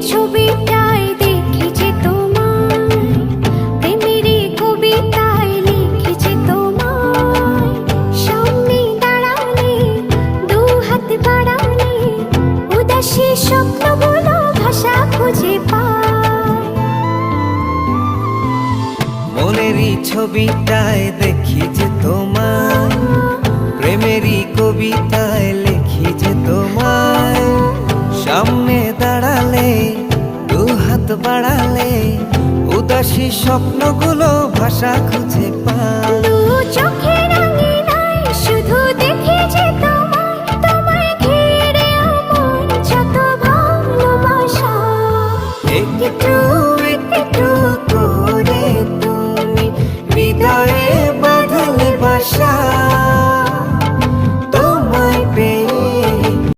ছবিটায় দেখেছি তোমায়, প্রেমেরই কবিতায় লিখেছি তোমায়। সামনে দাঁড়ালে, দু হাত বাড়ালে, উদাসী স্বপ্নগুলো ভাষা খুঁজে পায়। মনেরই ছবিটায় দেখি যে তোমায়, প্রেমেরই কবিতায় লিখি যে তোমায়। সামনে দাঁড়ালে, দু হাত বাড়ালে, উদাসী স্বপ্নগুলো ভাষা খুঁজে পায়।